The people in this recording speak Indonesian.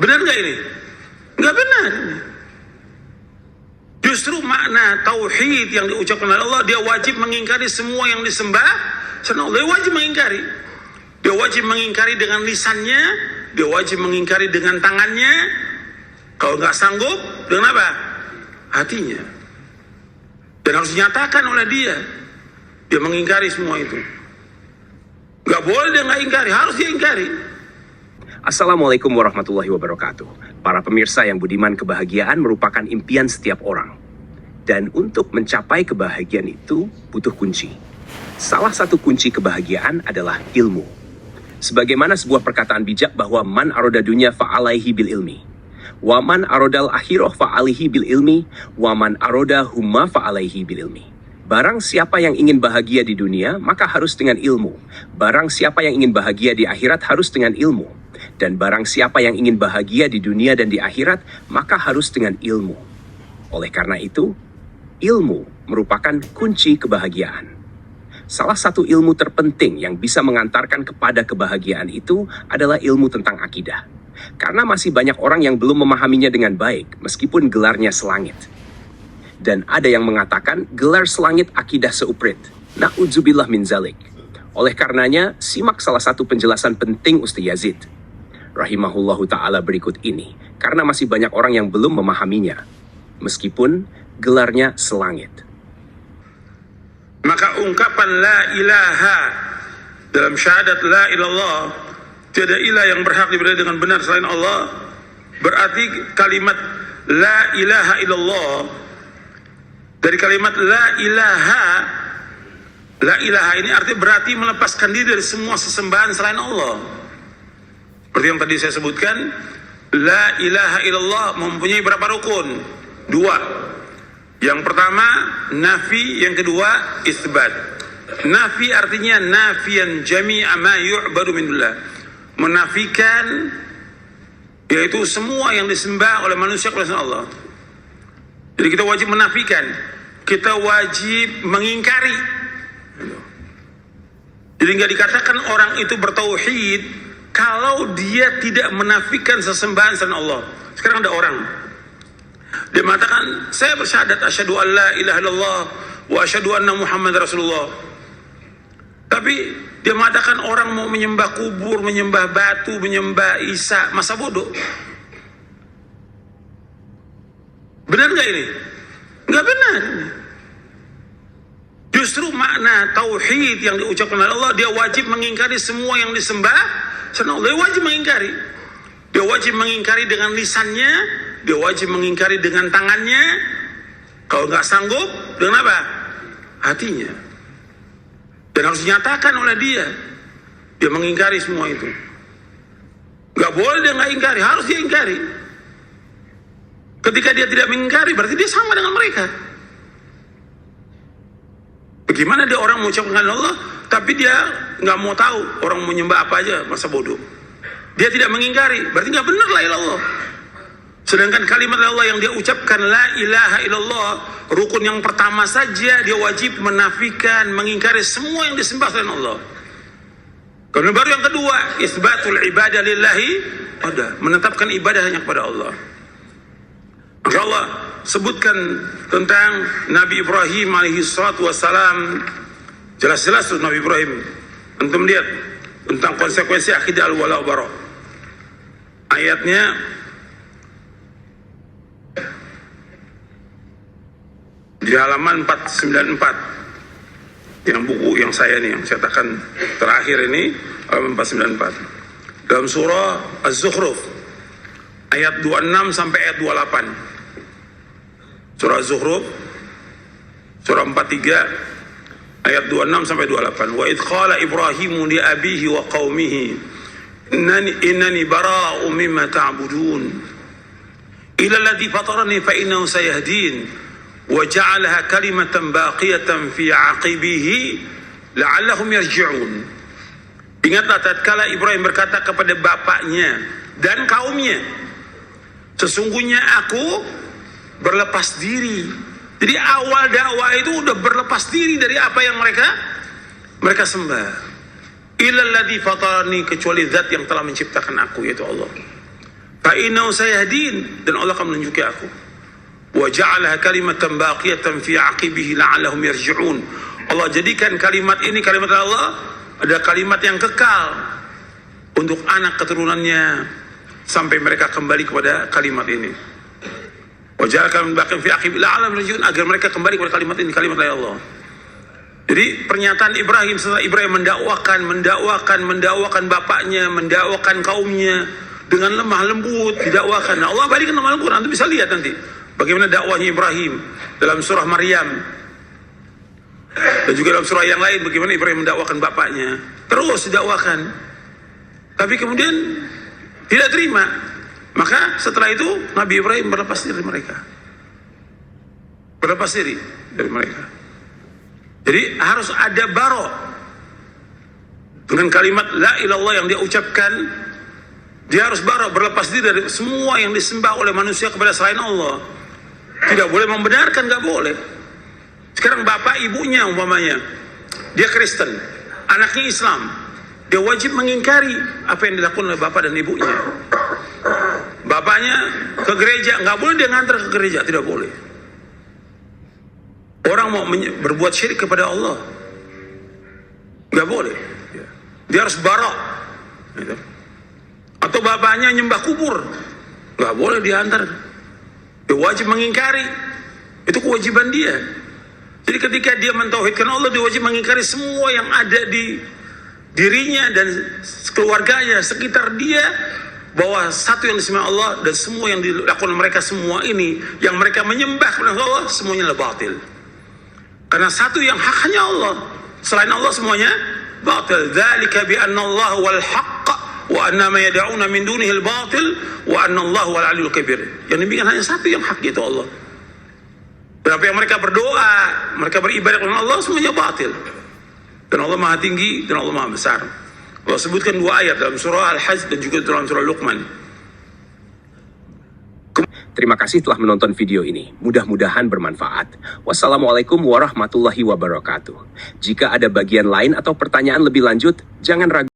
Benar nggak ini? Nggak benar. Justru makna tauhid yang diucapkan oleh Allah, dia wajib mengingkari semua yang disembah selain Allah. Dia wajib mengingkari. Dia wajib mengingkari dengan lisannya, dia wajib mengingkari dengan tangannya. Kalau nggak sanggup, dengan apa? Hatinya. Dan harus dinyatakan oleh dia. Dia mengingkari semua itu. Nggak boleh dia nggak ingkari, harus dia ingkari. Assalamualaikum warahmatullahi wabarakatuh. Para pemirsa yang budiman, kebahagiaan merupakan impian setiap orang. Dan untuk mencapai kebahagiaan itu butuh kunci. Salah satu kunci kebahagiaan adalah ilmu. Sebagaimana sebuah perkataan bijak bahwa man aroda dunya fa'alaihi bil ilmi. Wa man arodal akhirah fa'alaihi bil ilmi. Wa man aroda humma fa'alaihi bil ilmi. Barang siapa yang ingin bahagia di dunia, maka harus dengan ilmu. Barang siapa yang ingin bahagia di akhirat harus dengan ilmu. Dan barang siapa yang ingin bahagia di dunia dan di akhirat, maka harus dengan ilmu. Oleh karena itu, ilmu merupakan kunci kebahagiaan. Salah satu ilmu terpenting yang bisa mengantarkan kepada kebahagiaan itu adalah ilmu tentang akidah. Karena masih banyak orang yang belum memahaminya dengan baik, meskipun gelarnya selangit. Dan ada yang mengatakan gelar selangit akidah seuprit. Na'udzubillah min zalik. Oleh karenanya, simak salah satu penjelasan penting Ustaz Yazid rahimahullahu ta'ala berikut ini. Karena masih banyak orang yang belum memahaminya, meskipun gelarnya selangit. Maka ungkapan la ilaha dalam syahadat la ilallah, tiada ilah yang berhak diibadahi dengan benar selain Allah, berarti kalimat la ilaha illallah dari kalimat la ilaha ini artinya berarti melepaskan diri dari semua sesembahan selain Allah. Seperti yang tadi saya sebutkan, la ilaha illallah mempunyai berapa rukun? 2. Yang pertama nafi, yang kedua isbat. Nafi artinya nafian jami'a ma yu'badu min dullah, menafikan yaitu semua yang disembah oleh manusia kepada Allah. Jadi kita wajib menafikan, kita wajib mengingkari. Jadi nggak dikatakan orang itu bertauhid kalau dia tidak menafikan sesembahan selain Allah. Sekarang ada orang, dia mengatakan, saya bersyahadat asyhadu an la ilaha illallah wa asyhadu anna Muhammad Rasulullah. Tapi dia mengatakan orang mau menyembah kubur, menyembah batu, menyembah Isa, masa bodoh. Benar nggak ini? Nggak benar. Justru makna tauhid yang diucapkan oleh Allah, dia wajib mengingkari semua yang disembah selain Allah. Dia wajib mengingkari. Dia wajib mengingkari dengan lisannya, dia wajib mengingkari dengan tangannya. Kalau nggak sanggup, dengan apa? Hatinya. Dan harus dinyatakan oleh dia. Dia mengingkari semua itu. Nggak boleh dia nggak ingkari, harus dia ingkari. Ketika dia tidak mengingkari, berarti dia sama dengan mereka. Bagaimana dia orang mengucapkan Allah, tapi dia nggak mau tahu orang menyembah apa aja, masa bodoh. Dia tidak mengingkari, berarti nggak benar la ilaha illallah. Sedangkan kalimat Allah yang dia ucapkan la ilaha illallah, rukun yang pertama saja dia wajib menafikan, mengingkari semua yang disembah selain Allah. Kemudian baru yang kedua, isbatul ibadah lillahi, menetapkan ibadah hanya kepada Allah. Maka Allah sebutkan tentang Nabi Ibrahim alaihi salatu wassalam, jelas-jelas Nabi Ibrahim. Antum lihat tentang konsekuensi akidah al-wala bara. Ayatnya di halaman 494, yang buku yang saya nih, yang cetakan terakhir ini, halaman 494, dalam surah Az-Zukhruf ayat 26 sampai ayat 28. Surah Az-Zukhruf surah 43 ayat 26 sampai 28. Wa idh qala Ibrahimu li abihi wa qaumihi innani bara'u mimma ta'budun ila alladhi fatarani fa innahu sayahdin wa ja'alaha kalimatan baqiyatan fi 'aqibihi la'allahum yarji'un. Ingatlah tatkala Ibrahim berkata kepada bapaknya dan kaumnya, sesungguhnya aku berlepas diri. Jadi awal dakwah itu udah berlepas diri dari apa yang mereka sembah. Ilal ladzi fatarani, kecuali zat yang telah menciptakan aku, yaitu Allah. Fa innahu sayahdin, dan Allah akan menunjuki aku. Wa ja'alaha kalimatan baqiyatan fi 'aqibihi la'allahum yarji'un. Allah jadikan kalimat ini, kalimat Allah, ada kalimat yang kekal untuk anak keturunannya sampai mereka kembali kepada kalimat ini. Wa ja'alaha kalimatan baqiyatan fi 'aqibihi la'allahum yarji'un, agar mereka kembali kepada kalimat ini, kalimat dari Allah. Jadi pernyataan Ibrahim setelah Ibrahim mendakwakan bapaknya, mendakwakan kaumnya dengan lemah lembut, didakwakan. Nah, Allah balikan dalam Al-Quran, nanti bisa lihat nanti bagaimana dakwahnya Ibrahim dalam surah Maryam, dan juga dalam surah yang lain bagaimana Ibrahim mendakwakan bapaknya, terus didakwakan, tapi kemudian tidak terima. Maka setelah itu Nabi Ibrahim berlepas diri dari mereka. Jadi harus ada barok dengan kalimat la ilallah yang dia ucapkan. Dia harus barok, berlepas diri dari semua yang disembah oleh manusia kepada selain Allah. Tidak boleh membenarkan, nggak boleh. Sekarang bapak ibunya umpamanya dia Kristen, anaknya Islam, dia wajib mengingkari apa yang dilakukan oleh bapak dan ibunya. Bapaknya ke gereja, nggak boleh dia ngantar ke gereja, tidak boleh. Orang mau berbuat syirik kepada Allah, nggak boleh. Dia harus barok. Gitu. Atau bapaknya nyembah kubur, nggak boleh diantar. Dia wajib mengingkari. Itu kewajiban dia. Jadi ketika dia mentauhidkan Allah, dia wajib mengingkari semua yang ada di dirinya dan keluarganya, sekitar dia, bahwa satu yang disembah Allah dan semua yang dilakukan mereka semua ini, yang mereka menyembah kepada Allah, semuanya adalah batil. Karena satu yang hak hanya Allah, selain Allah semuanya batil. Dzalika bi anna Allah wal haqq wa anna ma yad'una min dunihi al batil wa anna Allah wal aliyyul kabir. Yang demikian hanya satu yang hak, yaitu Allah. Berapa yang mereka berdoa, mereka beribadah kepada Allah, semuanya batil. Dan Allah Maha Tinggi dan Allah Maha Besar. Allah sebutkan dua ayat dalam surah Al-Hajj dan juga dalam surah Luqman. Terima kasih telah menonton video ini. Mudah-mudahan bermanfaat. Wassalamualaikum warahmatullahi wabarakatuh. Jika ada bagian lain atau pertanyaan lebih lanjut, jangan ragu.